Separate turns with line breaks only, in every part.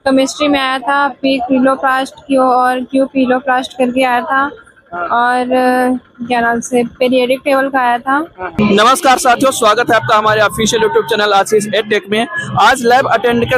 Chemistry में आया था पी क्लोरोप्लास्ट क्यू और क्यू पीलोप्लास्ट करके आया था। और क्या नाम से पीरियडिक टेबल का आया था।
नमस्कार साथियों, स्वागत है आपका हमारे ऑफिशियल यूट्यूब चैनल आशीष एडटेक में। आज लैब अटेंडेंट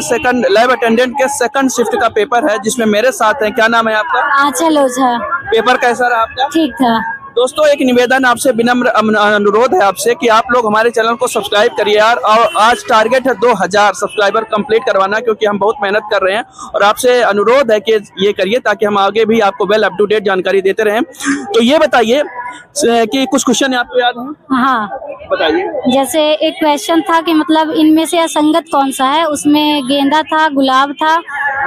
के सेकंड शिफ्ट का पेपर है, जिसमें मेरे साथ हैं। क्या नाम है आपका?
आंचल ओझा।
पेपर कैसा रहा आपका?
ठीक था।
दोस्तों, एक निवेदन आपसे, विनम्र अनुरोध है आपसे कि आप लोग हमारे चैनल को सब्सक्राइब करिए यार। और आज टारगेट है 2000 सब्सक्राइबर कंप्लीट करवाना, क्योंकि हम बहुत मेहनत कर रहे हैं। और आपसे अनुरोध है कि ये करिए ताकि हम आगे भी आपको वेल अप टू डेट जानकारी देते रहें। तो ये बताइए कि कुछ क्वेश्चन आपको याद है?
हाँ,
बताइए।
जैसे एक क्वेश्चन था कि मतलब इनमें से असंगत कौन सा है। उसमें गेंदा था, गुलाब था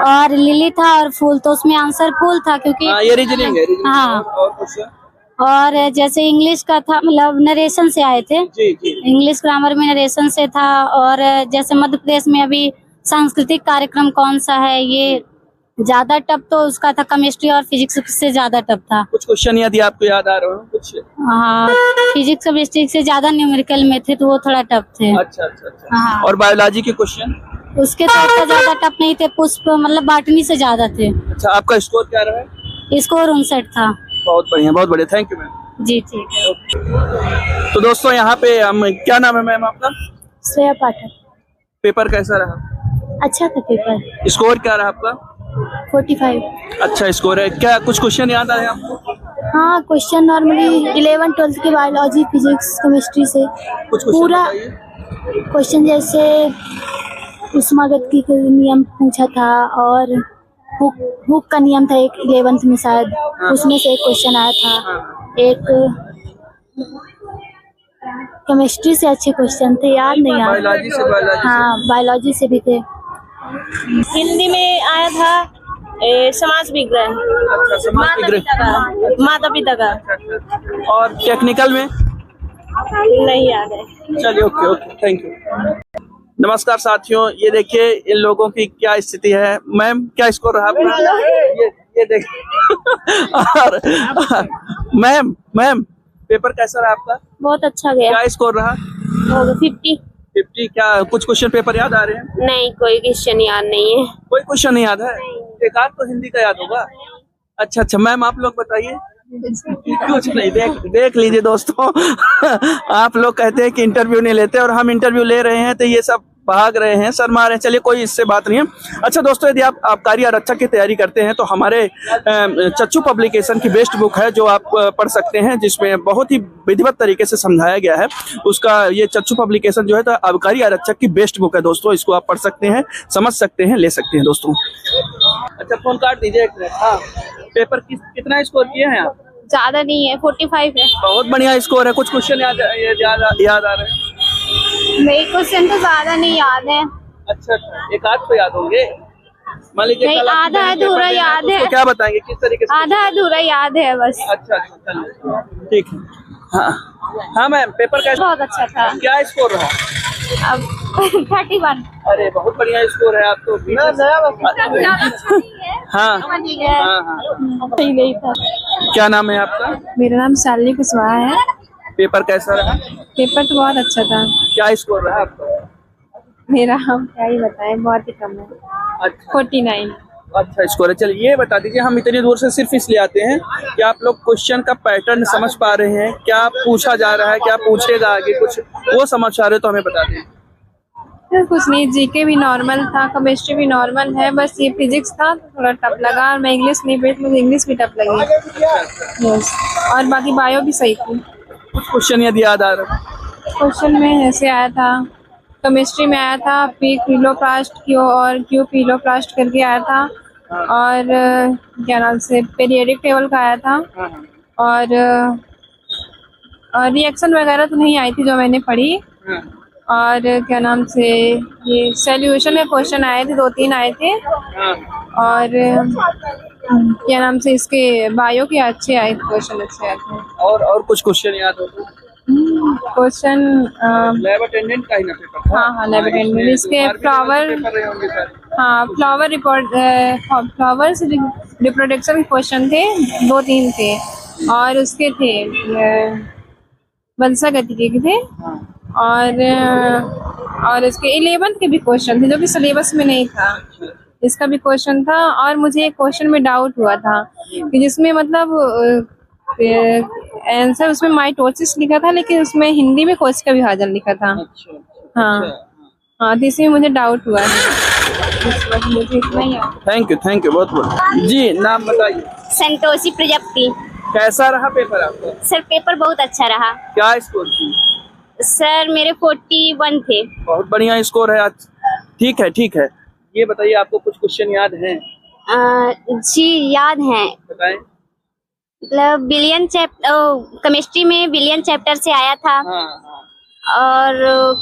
और लिली था और फूल। तो उसमें आंसर फूल था, क्योंकि
ये रीजनिंग है।
हाँ।
और कुछ?
और जैसे इंग्लिश का था, मतलब नरेशन से आए थे।
जी जी।
इंग्लिश ग्रामर में नरेशन से था। और जैसे मध्य प्रदेश में अभी सांस्कृतिक कार्यक्रम कौन सा है, ये ज्यादा टफ तो उसका था केमिस्ट्री और फिजिक्स से ज्यादा टफ था।
कुछ क्वेश्चन यदि आपको याद आ रहा हो कुछ?
हाँ, फिजिक्स केमिस्ट्री से ज्यादा न्यूमेरिकल में थे, तो वो थोड़ा टफ थे।
अच्छा अच्छा अच्छा।
हाँ।
और बायोलॉजी के क्वेश्चन?
उसके तो इतना ज्यादा टफ नहीं थे, पुष्प मतलब बॉटनी से ज्यादा थे।
अच्छा, आपका स्कोर क्या रहा है?
स्कोर 59 था।
बहुत बढ़िया, बहुत बढ़िया। Thank you ma'am.
जी ठीक है।
तो दोस्तों, यहाँ पे हम, क्या नाम है मैम आपका?
श्रेया पाठक।
पेपर कैसा रहा?
अच्छा था पेपर।
स्कोर क्या रहा आपका?
45।
अच्छा स्कोर है। क्या कुछ क्वेश्चन याद आए आपको?
हाँ, क्वेश्चन नॉर्मली 11 12 के बायोलॉजी फिजिक्स केमिस्ट्री से
कुछ
पूरा क्वेश्चन, जैसे उष्मागतिकी का नियम पूछा था और हुक का नियम था एक 11th में शायद। उसमें से एक क्वेश्चन आया था। एक केमिस्ट्री से अच्छे क्वेश्चन थे, याद नहीं आ रहा। हाँ, बायोलॉजी से भी थे।
हिंदी में आया था समाज विग्रह।
अच्छा, समाज विग्रह।
माता पिता का।
और टेक्निकल में?
नहीं याद है।
चलिए, ओके ओके, थैंक यू। नमस्कार साथियों, ये देखिए इन लोगों की क्या स्थिति है। मैम, क्या स्कोर रहा आपका? ये देखिए। और मैम पेपर कैसा रहा आपका?
बहुत अच्छा गया।
क्या स्कोर रहा?
50।
क्या कुछ क्वेश्चन पेपर याद आ रहे हैं?
नहीं, कोई क्वेश्चन याद नहीं है।
कोई क्वेश्चन नहीं याद है? एक आध तो हिंदी का याद होगा। अच्छा अच्छा, मैम आप लोग बताइए। कुछ नहीं, देख लीजिए दोस्तों। आप लोग कहते हैं कि इंटरव्यू नहीं लेते, और हम इंटरव्यू ले रहे हैं तो ये सब भाग रहे हैं, शर्मा रहे हैं। चलिए, कोई इससे बात नहीं है। अच्छा दोस्तों, यदि आप आबकारी आरक्षक की तैयारी करते हैं तो हमारे चच्चू पब्लिकेशन की बेस्ट बुक है, जो आप पढ़ सकते हैं, जिसमें बहुत ही विधिवत तरीके से समझाया गया है। उसका ये चच्चू पब्लिकेशन जो है तो आबकारी आरक्षक की बेस्ट बुक है दोस्तों। इसको आप पढ़ सकते हैं, समझ सकते हैं, ले सकते हैं दोस्तों। अच्छा, फोन काट दीजिए एक मिनट। हाँ, पेपर कितना स्कोर किए हैं आप?
ज्यादा नहीं है, 45 है।
बहुत बढ़िया स्कोर है। कुछ क्वेश्चन याद आ रहे हैं?
मेरे क्वेश्चन तो ज्यादा नहीं याद है।
अच्छा, एक आध तो याद होंगे। मान लीजिए
नहीं, आधा अधूरा याद है।
क्या बताएंगे किस तरीके से?
आधा अधूरा याद है बस।
अच्छा अच्छा, चलिए ठीक है। हाँ मैम, पेपर कैसा?
बहुत अच्छा था।
क्या स्कोर रहा?
अब 31।
अरे बहुत बढ़िया स्कोर है। आप तो हाँ
सही नहीं था।
क्या नाम है आपका?
मेरा नाम शालिनी कुशवाहा है।
पेपर कैसा रहा?
पेपर तो बहुत अच्छा था।
क्या स्कोर रहा आपका?
मेरा हम क्या ही बताएं, बहुत ही कम है।
अच्छा
49।
अच्छा स्कोर है। चलिए, ये बता दीजिए, हम इतनी दूर से सिर्फ इसलिए आते हैं कि आप लोग क्वेश्चन का पैटर्न समझ पा रहे हैं, क्या पूछा जा रहा है, क्या पूछेगा आगे, कुछ वो समझ पा रहे हो तो हमें बता दें।
कुछ नहीं, जीके भी नॉर्मल था, केमिस्ट्री भी नॉर्मल है, बस ये फिजिक्स था तो थोड़ा टफ लगा। और मैं इंग्लिश नहीं पढ़ी, मुझे इंग्लिश भी टफ लगी। यस, और बाकी बायो भी सही थी।
कुछ क्वेश्चन यदि याद आ रहा है?
क्वेश्चन में ऐसे आया था, केमिस्ट्री में आया था पी क्लोरोप्लास्ट क्यू और क्यू पीलोप्लास्ट करके आया था। और क्या नाम से पीरियडिक टेबल का आया था। और रिएक्शन वगैरह तो नहीं आई थी जो मैंने पढ़ी। और क्या नाम से ये सॉल्यूशन में क्वेश्चन आए थे, 2-3 आए थे। और क्या नाम से इसके बायो के अच्छे आए थे, क्वेश्चन अच्छे आए थे।
और कुछ क्वेश्चन याद हो?
क्वेश्चन
लैब अटेंडेंट का ही ना पेपर था?
हाँ, लैब अटेंडेंट। इसके फ्लावर, हाँ फ्लावर फ्लावर्स रिप्रोडक्शन के क्वेश्चन थे, 2-3 थे। और उसके थे वंशागतिकी के थे। और इसके 11th के भी क्वेश्चन थे, जो कि सिलेबस में नहीं था। इसका भी क्वेश्चन था। और मुझे एक क्वेश्चन में डाउट हुआ था कि जिसमें मतलब आंसर उसमें माइटोसिस लिखा था, लेकिन उसमें हिंदी में कोशिका विभाजन लिखा था।
अच्छा
हाँ हाँ, तो इसमें मुझे डाउट हुआ है। इस वक्त मुझे इतना ही आता है।
थैंक यू बहुत बहुत। जी नाम बताइए।
संतोषी प्रजापति।
कैसा रहा पेपर आपका?
सर पेपर बहुत अच्छा रहा।
क्या स्कोर थी?
सर मेरे 41 थे।
बहुत बढ़िया स्कोर है आज। ठीक है। ये बताइए आपको कुछ क्वेश्चन याद हैं?
जी याद है।
बताएं।
मतलब बिलियन केमिस्ट्री में बिलियन चैप्टर से आया था।
हाँ।
और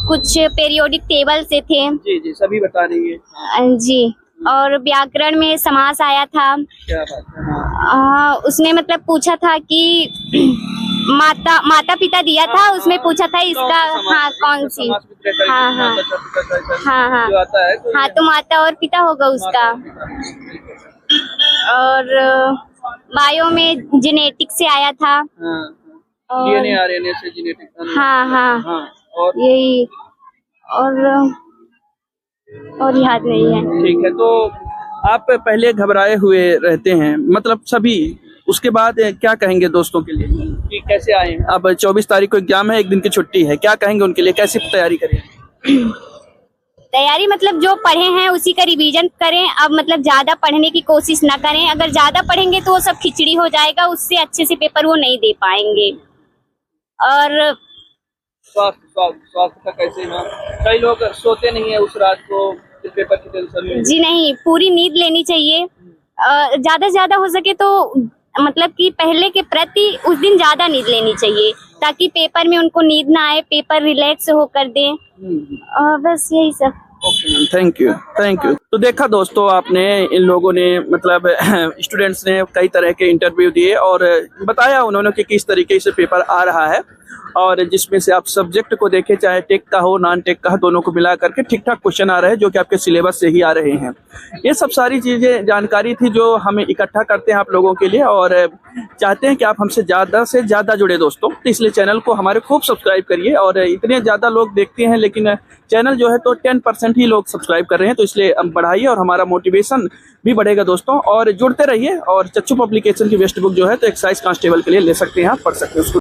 कुछ पेरियोडिक टेबल से थे।
जी सभी बता रही है।
जी। और व्याकरण में समास आया था।
क्या बात है।
उसने मतलब पूछा था कि माता पिता दिया था, उसमें पूछा था इसका हाँ कौन सी। हाँ तो माता और पिता होगा उसका। और बायो में जेनेटिक से आया था।
डीएनए आरएनए से जेनेटिक।
हाँ
और
यही। और याद नहीं है।
ठीक है, तो आप पहले घबराए हुए रहते हैं मतलब सभी, उसके बाद क्या कहेंगे दोस्तों के लिए कि कैसे आए हैं? अब 24 तारीख को एग्जाम है, एक दिन की छुट्टी है, क्या कहेंगे उनके लिए, कैसी तैयारी करें?
तैयारी मतलब जो पढ़े हैं उसी का रिवीजन करें। अब मतलब ज्यादा पढ़ने की कोशिश ना करें। अगर ज्यादा पढ़ेंगे तो वो सब खिचड़ी हो जाएगा, उससे अच्छे से पेपर वो नहीं दे पाएंगे। और
स्वास्थ्य का कैसे है? कई लोग सोते नहीं है उस रात को पेपर की टेंशन में।
जी नहीं, पूरी नींद लेनी चाहिए। ज्यादा से ज्यादा हो सके तो मतलब कि पहले के प्रति उस दिन ज्यादा नींद लेनी चाहिए, ताकि पेपर में उनको नींद ना आए, पेपर रिलैक्स होकर दें। बस यही सब।
Thank you. तो देखा दोस्तों आपने, इन लोगों ने मतलब स्टूडेंट्स ने कई तरह के इंटरव्यू दिए और बताया उन्होंने कि किस तरीके से पेपर आ रहा है, और जिसमें से आप सब्जेक्ट को देखें, चाहे टेक का हो नॉन टेक का, दोनों को मिला करके ठीक ठाक क्वेश्चन आ रहे हैं जो कि आपके सिलेबस से ही आ रहे हैं। ये सब सारी चीजें जानकारी थी जो हमें इकट्ठा करते हैं आप लोगों के लिए, और चाहते हैं कि आप हमसे ज़्यादा से ज़्यादा जुड़े दोस्तों। तो इसलिए चैनल को हमारे खूब सब्सक्राइब करिए, और इतने ज़्यादा लोग देखते हैं लेकिन चैनल जो है तो 10% ही लोग सब्सक्राइब कर रहे हैं, तो इसलिए बढ़ाइए और हमारा मोटिवेशन भी बढ़ेगा दोस्तों। और जुड़ते रहिए, और चच्चू पब्लिकेशन की बेस्ट बुक जो है तो एक्साइज कांस्टेबल के लिए ले सकते हैं, आप पढ़ सकते हैं उसको।